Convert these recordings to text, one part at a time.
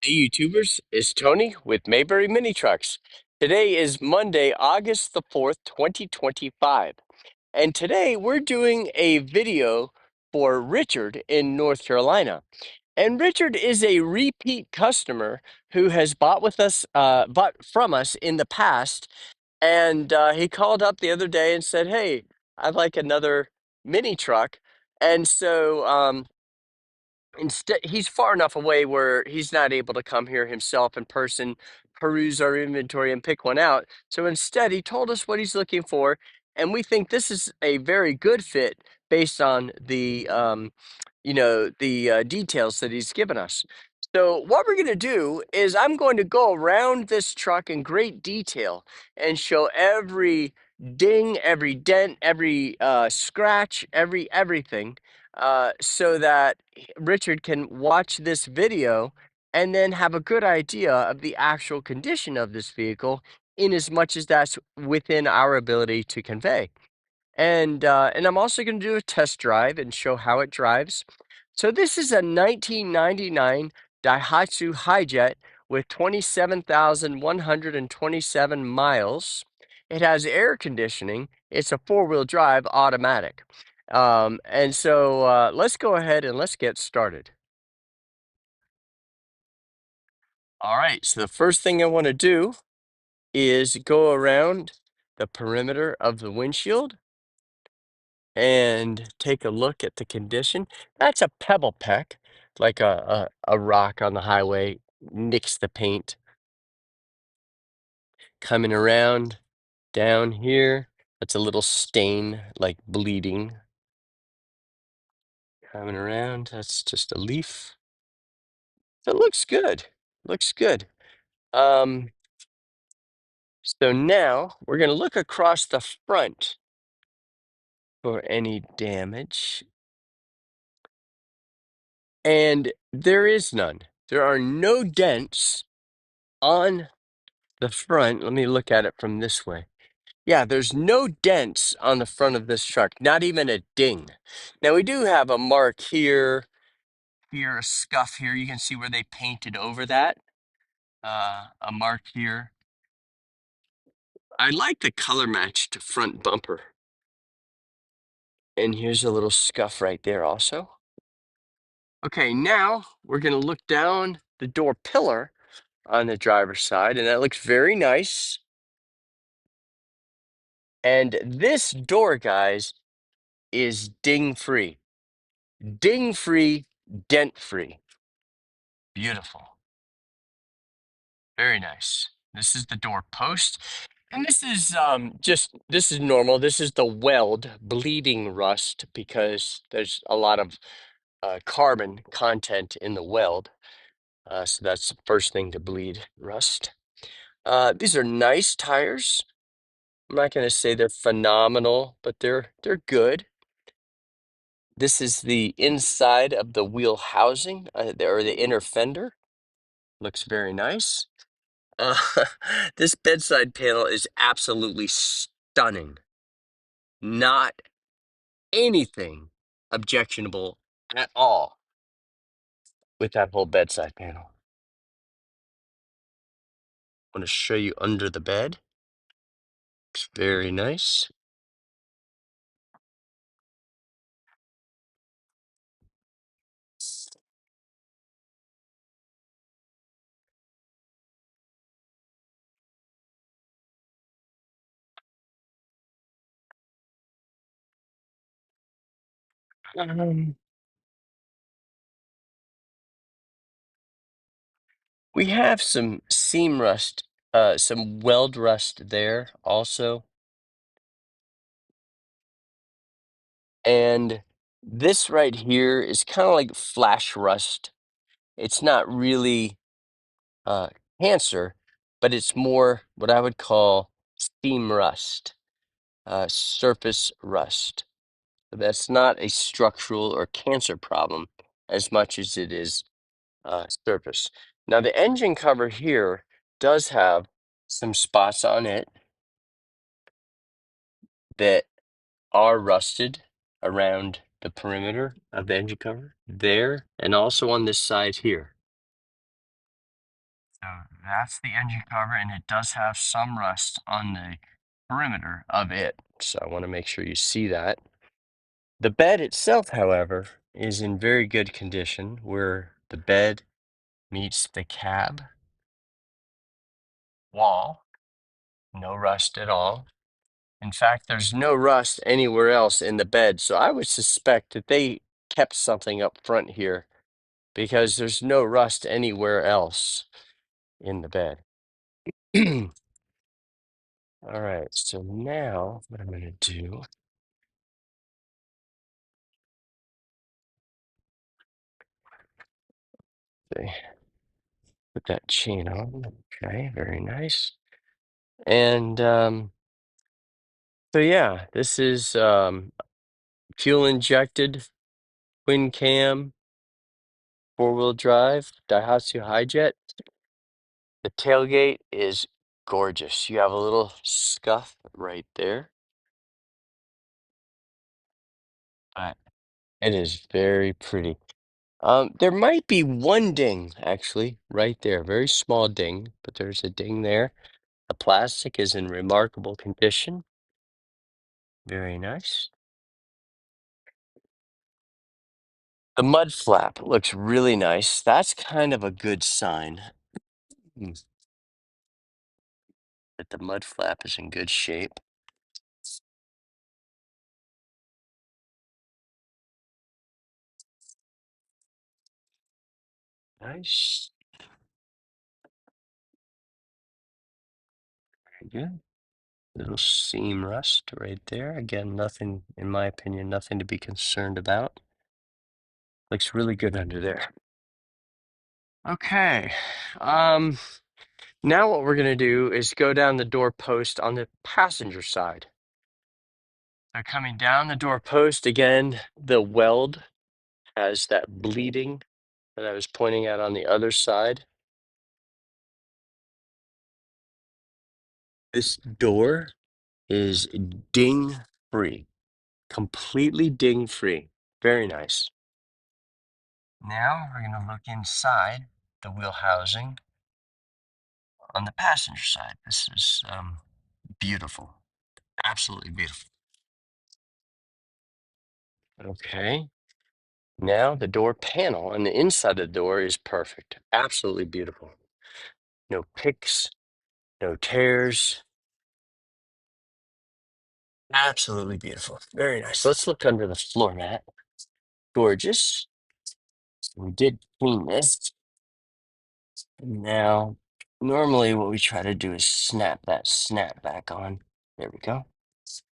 Hey YouTubers, it's Tony with Mayberry Mini Trucks. Today is Monday, August the 4th, 2025. And today we're doing a video for Richard in North Carolina. And Richard is a repeat customer who has bought from us in the past. And he called up the other day and said, "Hey, I'd like another mini truck." And instead he's far enough away where he's not able to come here himself in person, peruse our inventory and pick one out. So instead he told us what he's looking for, and we think this is a very good fit based on the details that he's given us. So what we're going to do is I'm going to go around this truck in great detail and show every ding, every dent, every scratch, everything, so that Richard can watch this video and then have a good idea of the actual condition of this vehicle, in as much as that's within our ability to convey. And I'm also going to do a test drive and show how it drives. So this is a 1999 Daihatsu Hijet with 27,127 miles. It has air conditioning. It's a four-wheel drive automatic. Let's go ahead and let's get started. All right, so the first thing I want to do is go around the perimeter of the windshield and take a look at the condition. That's a pebble peck, like a rock on the highway nicks the paint. Coming around down here, that's a little stain, like bleeding. Coming around, that's just a leaf. It looks good. Looks good. Um, so now we're going to look across the front for any damage. And there is none. There are no dents on the front. Let me look at it from this way. Yeah, there's no dents on the front of this truck, not even a ding. Now we do have a mark here, a scuff here. You can see where they painted over that. A mark here. I like the color matched front bumper. And here's a little scuff right there also. Okay, now we're gonna look down the door pillar on the driver's side, and that looks very nice. And this door, guys, is ding free. Ding free, dent free. Beautiful. Very nice. This is the door post. And this is this is normal. This is the weld bleeding rust because there's a lot of carbon content in the weld. So that's the first thing to bleed rust. These are nice tires. I'm not going to say they're phenomenal, but they're good. This is the inside of the wheel housing, or the inner fender. Looks very nice. Uh, this bedside panel is absolutely stunning. Not anything objectionable at all with that whole bedside panel. I want to show you under the bed. It's very nice. Um, we have some seam rust, some weld rust there also. And this right here is kind of like flash rust. It's not really uh, cancer, but it's more what I would call seam rust, surface rust. That's not a structural or cancer problem as much as it is surface. Now, the engine cover here does have some spots on it that are rusted around the perimeter of the engine cover there, and also on this side here. So that's the engine cover, and it does have some rust on the perimeter of it. So I want to make sure you see that. The bed itself, however, is in very good condition where the bed meets the cab wall. No rust at all. In fact, there's no rust anywhere else in the bed. So I would suspect that they kept something up front here because there's no rust anywhere else in the bed. All right, so now what I'm going to do, okay, put that chain on. Okay, very nice. And so yeah, this is fuel injected twin cam 4-wheel drive Daihatsu Hijet. The tailgate is gorgeous. You have a little scuff right there, but it is very pretty. There might be one ding actually right there, very small ding, but there's a ding there. The plastic is in remarkable condition. Very nice. The mud flap looks really nice. That's kind of a good sign that the mud flap is in good shape. Nice. Very good. Little seam rust right there. Again, nothing, in my opinion, nothing to be concerned about. Looks really good under there. Okay. Um, Now what we're gonna do is go down the door post on the passenger side. So coming down the door post again, the weld has that bleeding that I was pointing out on the other side. This door is ding free, completely ding free. Very nice. Now we're going to look inside the wheel housing on the passenger side. This is beautiful, absolutely beautiful. Okay. Now the door panel on the inside of the door is perfect, absolutely beautiful. No picks, no tears. Absolutely beautiful. Very nice. Let's look under the floor mat. Gorgeous. We did clean this. Now, normally what we try to do is snap that snap back on. There we go.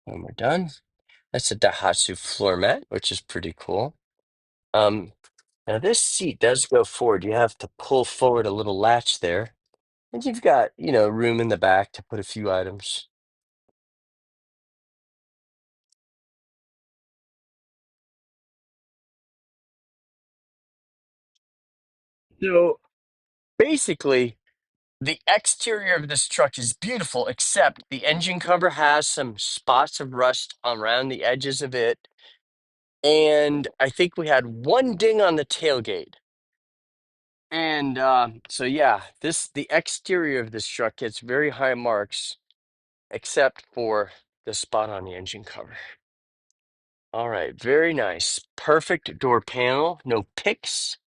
When we're done. That's a Daihatsu floor mat, which is pretty cool. Um, Now this seat does go forward. You have to pull forward a little latch there. And you've got, room in the back to put a few items. So basically, the exterior of this truck is beautiful, except the engine cover has some spots of rust around the edges of it. And I think we had one ding on the tailgate. And so yeah, the exterior of this truck gets very high marks, except for the spot on the engine cover. All right, very nice. Perfect door panel, no picks.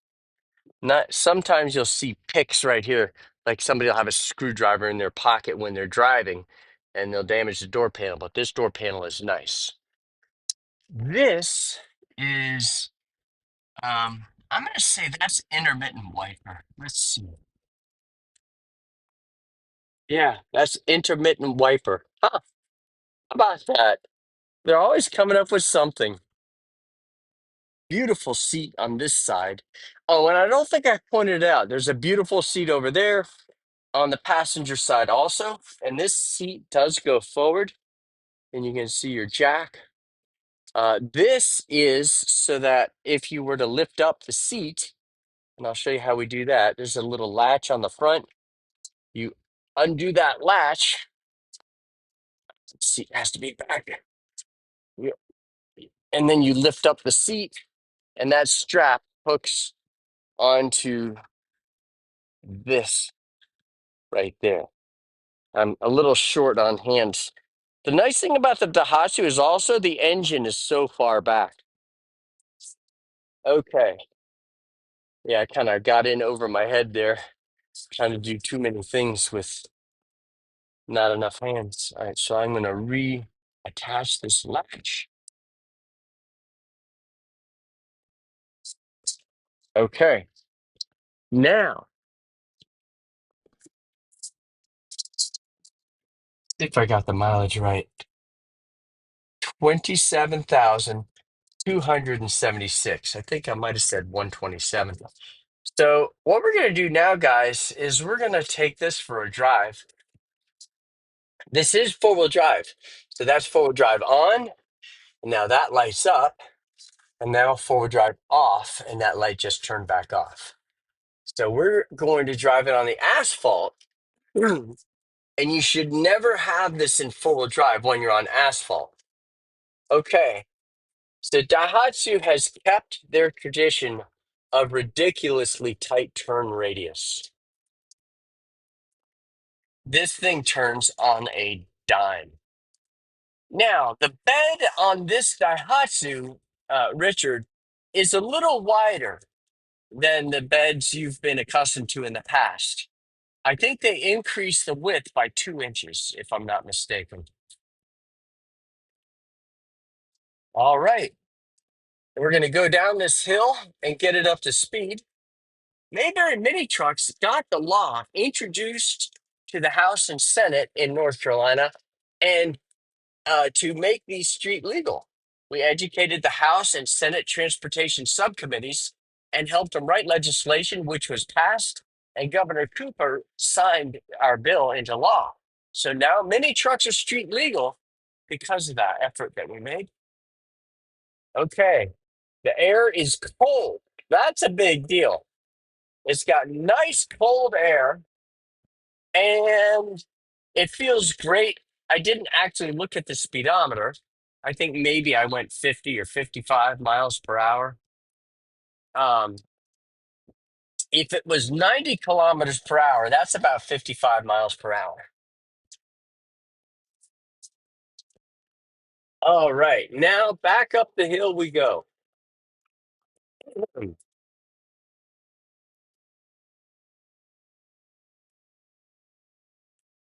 Not sometimes you'll see picks right here, like somebody will have a screwdriver in their pocket when they're driving and they'll damage the door panel, but this door panel is nice. This is I'm gonna say that's intermittent wiper. Let's see. Yeah, that's intermittent wiper. Huh, how about that? They're always coming up with something. Beautiful seat on this side. Oh, and I don't think I pointed it out. There's a beautiful seat over there on the passenger side also. And this seat does go forward, and you can see your jack. This is so that if you were to lift up the seat, and I'll show you how we do that. There's a little latch on the front. You undo that latch. Seat has to be back. You- And then you lift up the seat, and that strap hooks onto this. right there. I'm a little short on hands. The nice thing about the Daihatsu is also the engine is so far back. Okay. Yeah, I kind of got in over my head there, trying to do too many things with not enough hands. All right, so I'm going to reattach this latch. Okay. Now, see if I got the mileage right. 27,276. I think I might have said 127. So, what we're going to do now, guys, is we're going to take this for a drive. This is four-wheel drive. So that's four-wheel drive on, and now that lights up, and now four-wheel drive off, and that light just turned back off. So we're going to drive it on the asphalt, and you should never have this in four-wheel drive when you're on asphalt. Okay, so Daihatsu has kept their tradition of ridiculously tight turn radius. This thing turns on a dime. Now, the bed on this Daihatsu, Richard, is a little wider than the beds you've been accustomed to in the past. I think they increased the width by 2 inches, if I'm not mistaken. All right, we're going to go down this hill and get it up to speed. Mayberry Mini Trucks got the law introduced to the House and Senate in North Carolina, and to make these street legal. We educated the House and Senate transportation subcommittees and helped them write legislation, which was passed, and Governor Cooper signed our bill into law. So now many trucks are street legal because of that effort that we made. Okay, the air is cold. That's a big deal. It's got nice cold air and it feels great. I didn't actually look at the speedometer. I think maybe I went 50 or 55 miles per hour. Um, if it was 90 kilometers per hour, that's about 55 miles per hour. All right, now back up the hill we go.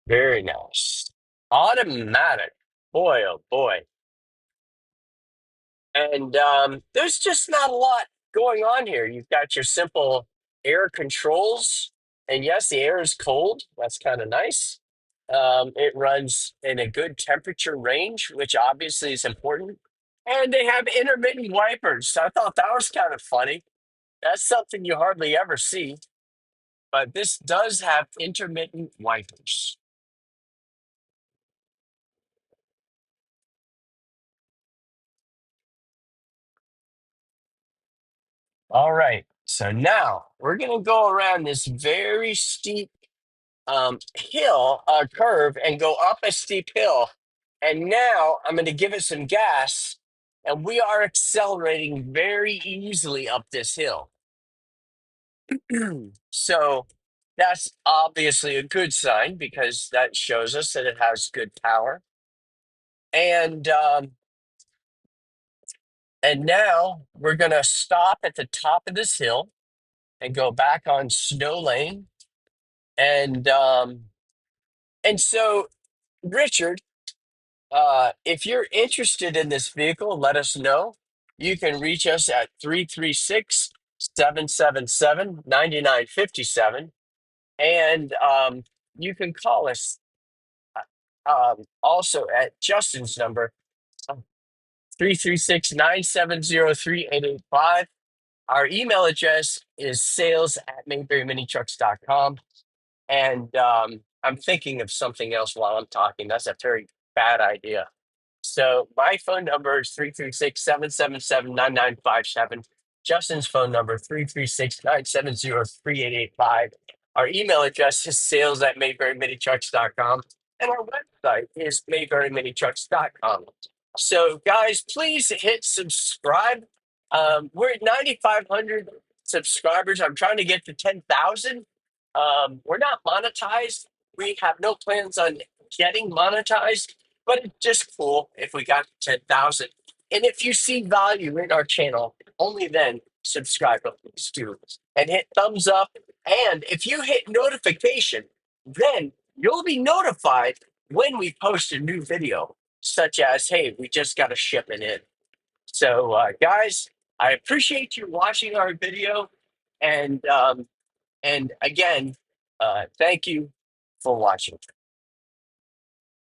Very nice. Automatic. Boy, oh boy. And there's just not a lot going on here. You've got your simple air controls. And yes, the air is cold. That's kind of nice. It runs in a good temperature range, which obviously is important. And they have intermittent wipers. So I thought that was kind of funny. That's something you hardly ever see. But this does have intermittent wipers. All right. So now we're going to go around this very steep hill, curve, and go up a steep hill. And now I'm going to give it some gas, and we are accelerating very easily up this hill. So that's obviously a good sign because that shows us that it has good power. And and now we're going to stop at the top of this hill and go back on snow lane. And and so, Richard, if you're interested in this vehicle, let us know. You can reach us at 336-777-9957. And you can call us also at Justin's number, 336-970-3885. Our email address is sales@mayberryminitrucks.com. And I'm thinking of something else while I'm talking. That's a very bad idea. So my phone number is 336-777-9957. Justin's phone number, 336-970-3885. Our email address is sales@mayberryminitrucks.com. And our website is mayberryminitrucks.com. So guys, please hit subscribe. We're at 9,500 subscribers. I'm trying to get to 10,000. We're not monetized. We have no plans on getting monetized, but it's just cool if we got 10,000. And if you see value in our channel, only then subscribe, please do. And hit thumbs up. And if you hit notification, then you'll be notified when we post a new video, such as, hey, we just got a shipment in. So, guys, I appreciate you watching our video. And again, thank you for watching.